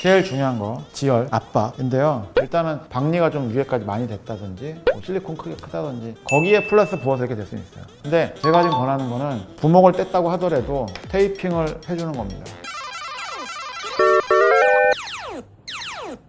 제일 중요한 거 지혈, 압박인데요. 일단은 박리가 좀 위에까지 많이 됐다든지 뭐 실리콘 크게 크다든지 거기에 플러스 부어서 이렇게 될 수 있어요. 근데 제가 지금 권하는 거는 부목을 뗐다고 하더라도 테이핑을 해주는 겁니다.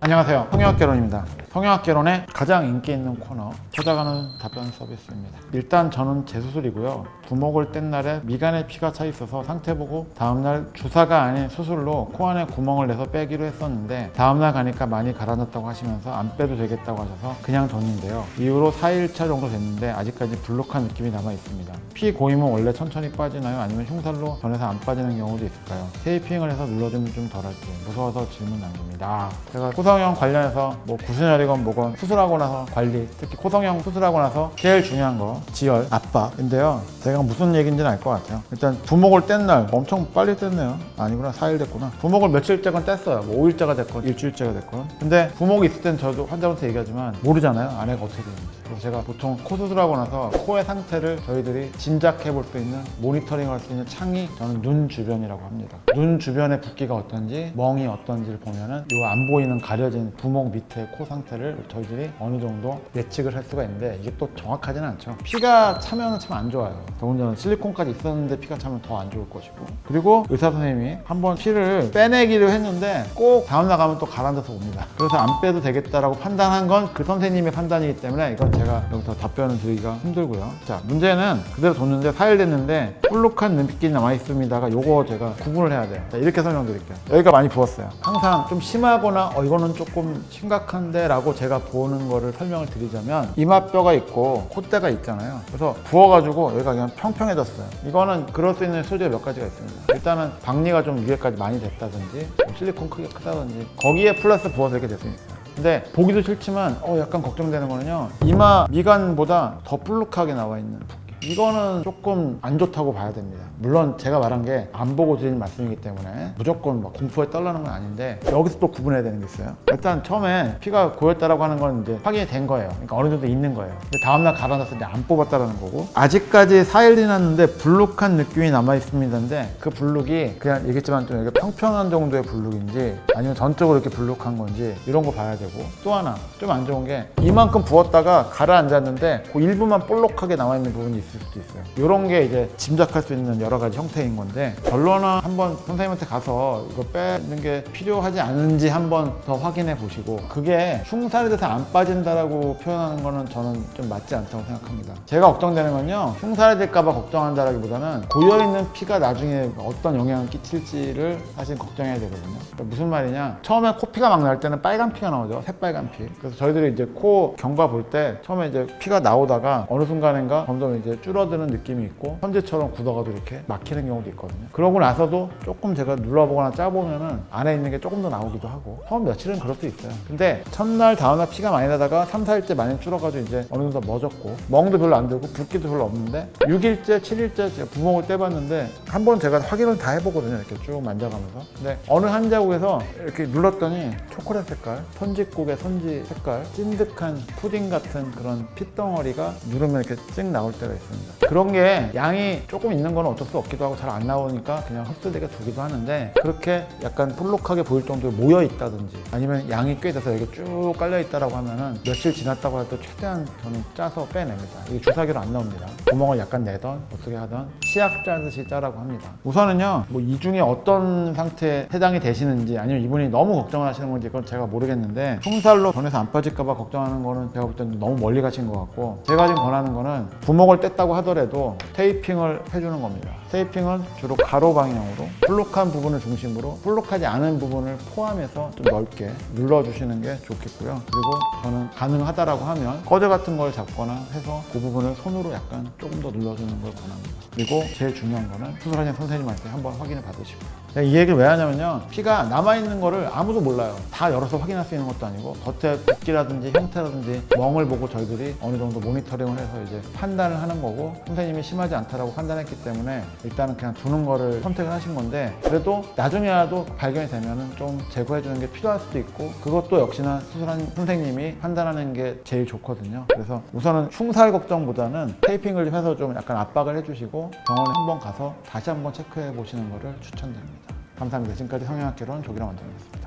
안녕하세요, 성형학개론입니다. 성형학개론의 가장 인기 있는 코너, 찾아가는 답변 서비스입니다. 일단 저는 재수술이고요. 부목을 뗀 날에 미간에 피가 차 있어서 상태 보고 다음날 주사가 아닌 수술로 코 안에 구멍을 내서 빼기로 했었는데 다음날 가니까 많이 가라앉았다고 하시면서 안 빼도 되겠다고 하셔서 그냥 뒀는데요. 이후로 4일차 정도 됐는데 아직까지 불룩한 느낌이 남아 있습니다. 피 고임은 원래 천천히 빠지나요? 아니면 흉살로 변해서 안 빠지는 경우도 있을까요? 테이핑을 해서 눌러주면 좀 덜할지 무서워서 질문 남깁니다. 제가 코성형 관련해서 뭐 구순혈이건 뭐건 수술하고 나서 관리, 특히 코성형 수술하고 나서 제일 중요한 거 지혈, 압박인데요. 제가 무슨 얘기인지는 알 것 같아요. 일단 부목을 뗀 날 엄청 빨리 뗐네요. 아니구나, 4일 됐구나. 부목을 며칠째건 뗐어요. 뭐 5일째가 됐건 일주일째가 됐건. 근데 부목이 있을 땐 저도 환자한테 얘기하지만 모르잖아요, 안에가 어떻게 되는지. 그래서 제가 보통 코 수술하고 나서 코의 상태를 저희들이 짐작해 볼 수 있는, 모니터링 할 수 있는 창이 저는 눈 주변이라고 합니다. 눈 주변의 붓기가 어떤지, 멍이 어떤지를 보면은 요 안 보이는 가려진 부목 밑에 코 상태를 저희들이 어느 정도 예측을 할 수가 있는데 이게 또 정확하지는 않죠. 피가 차면 참 안 좋아요. 더군다나 실리콘까지 있었는데 피가 차면 더 안 좋을 것이고. 그리고 의사 선생님이 한번 피를 빼내기로 했는데 꼭 다음날 가면 또 가라앉아서 옵니다. 그래서 안 빼도 되겠다라고 판단한 건 그 선생님의 판단이기 때문에 이건 제가 여기서 답변을 드리기가 힘들고요. 자, 문제는 그대로 뒀는데 4일 됐는데 볼록한 눈빛이 남아있습니다가 요거 제가 구분을 해야 돼요. 자, 이렇게 설명드릴게요. 여기가 많이 부었어요. 항상 좀 심하거나 이거는 조금 심각한데 라고 제가 보는 거를 설명을 드리자면 이마뼈가 있고 콧대가 있잖아요. 그래서 부어가지고 여기가 그냥 평평해졌어요. 이거는 그럴 수 있는 소지가 몇 가지가 있습니다. 일단은 박리가 좀 위에까지 많이 됐다든지 뭐 실리콘 크게 크다든지 거기에 플러스 부어서 이렇게 될 수 있어요. 근데 보기도 싫지만 약간 걱정되는 거는요, 이마 미간보다 더 볼록하게 나와 있는 붓기, 이거는 조금 안 좋다고 봐야 됩니다. 물론 제가 말한 게 안 보고 드리는 말씀이기 때문에 무조건 막 공포에 떨라는 건 아닌데 여기서 또 구분해야 되는 게 있어요. 일단 처음에 피가 고였다라고 하는 건 이제 확인이 된 거예요. 그러니까 어느 정도 있는 거예요. 근데 다음날 가라앉았을 때 안 뽑았다라는 거고, 아직까지 4일 지났는데 불룩한 느낌이 남아있습니다인데 그 불룩이 그냥 얘기했지만 좀 이렇게 평평한 정도의 불룩인지 아니면 전적으로 이렇게 불룩한 건지 이런 거 봐야 되고, 또 하나 좀 안 좋은 게 이만큼 부었다가 가라앉았는데 그 일부만 볼록하게 남아있는 부분이 있을 수도 있어요. 이런 게 이제 짐작할 수 있는 여러 가지 형태인 건데, 결론은 한번 선생님한테 가서 이거 빼는 게 필요하지 않은지 한번 더 확인해 보시고, 그게 흉살이 돼서 안 빠진다라고 표현하는 거는 저는 좀 맞지 않다고 생각합니다. 제가 걱정되는 건요, 흉살이 될까봐 걱정한다라기보다는 고여있는 피가 나중에 어떤 영향을 끼칠지를 사실 걱정해야 되거든요. 그러니까 무슨 말이냐, 처음에 코피가 막 날 때는 빨간 피가 나오죠. 새빨간 피. 그래서 저희들이 이제 코 경과 볼 때 처음에 이제 피가 나오다가 어느 순간인가 점점 이제 줄어드는 느낌이 있고 선지처럼 굳어가도 이렇게 막히는 경우도 있거든요. 그러고 나서도 조금 제가 눌러보거나 짜보면은 안에 있는 게 조금 더 나오기도 하고, 처음 며칠은 그럴 수 있어요. 근데 첫날 다음날 피가 많이 나다가 3, 4일째 많이 줄어가지고 이제 어느 정도 멎었고 멍도 별로 안 들고 붓기도 별로 없는데 6일째, 7일째 제가 부목을 떼봤는데 한 번 제가 확인을 다 해보거든요. 이렇게 쭉 만져가면서. 근데 어느 한 자국에서 이렇게 눌렀더니 초콜릿 색깔, 선지국의 선지 색깔, 찐득한 푸딩 같은 그런 핏덩어리가 누르면 이렇게 찡 나올 때가 있습니다. 그런 게 양이 조금 있는 건 어쩔 수 없기도 하고 잘 안 나오니까 그냥 흡수되게 두기도 하는데, 그렇게 약간 볼록하게 보일 정도로 모여 있다든지 아니면 양이 꽤 돼서 여기 쭉 깔려 있다라고 하면은 며칠 지났다고 해도 최대한 저는 짜서 빼냅니다. 이게 주사기로 안 나옵니다. 구멍을 약간 내던 어떻게 하던 치약 짜듯이 짜라고 합니다. 우선은요, 뭐 이 중에 어떤 상태에 해당이 되시는지 아니면 이분이 너무 걱정을 하시는 건지 그건 제가 모르겠는데, 흉살로 변해서 안 빠질까봐 걱정하는 거는 제가 볼 때는 너무 멀리 가신 것 같고, 제가 지금 권하는 거는 부목을 뗐다고 하더라도 테이핑을 해주는 겁니다. 테이핑은 주로 가로 방향으로 볼록한 부분을 중심으로 볼록하지 않은 부분을 포함해서 좀 넓게 눌러주시는 게 좋겠고요. 그리고 저는 가능하다라고 하면 거즈 같은 걸 잡거나 해서 그 부분을 손으로 약간 조금 더 눌러주는 걸 권합니다. 그리고 제일 중요한 거는 수술하신 선생님한테 한번 확인을 받으시고, 제가 이 얘기를 왜 하냐면요, 피가 남아있는 거를 아무도 몰라요. 다 열어서 확인할 수 있는 것도 아니고 겉에 붓기라든지 형태라든지 멍을 보고 저희들이 어느 정도 모니터링을 해서 이제 판단을 하는 거고, 선생님이 심하지 않다라고 판단했기 때문에 일단은 그냥 두는 거를 선택을 하신 건데, 그래도 나중에라도 발견이 되면은 좀 제거해 주는 게 필요할 수도 있고, 그것도 역시나 수술한 선생님이 판단하는 게 제일 좋거든요. 그래서 우선은 흉살 걱정보다는 테이핑을 해서 좀 약간 압박을 해주시고 병원에 한번 가서 다시 한번 체크해 보시는 거를 추천드립니다. 감사합니다. 지금까지 성형학개론 조기라 원장이었습니다.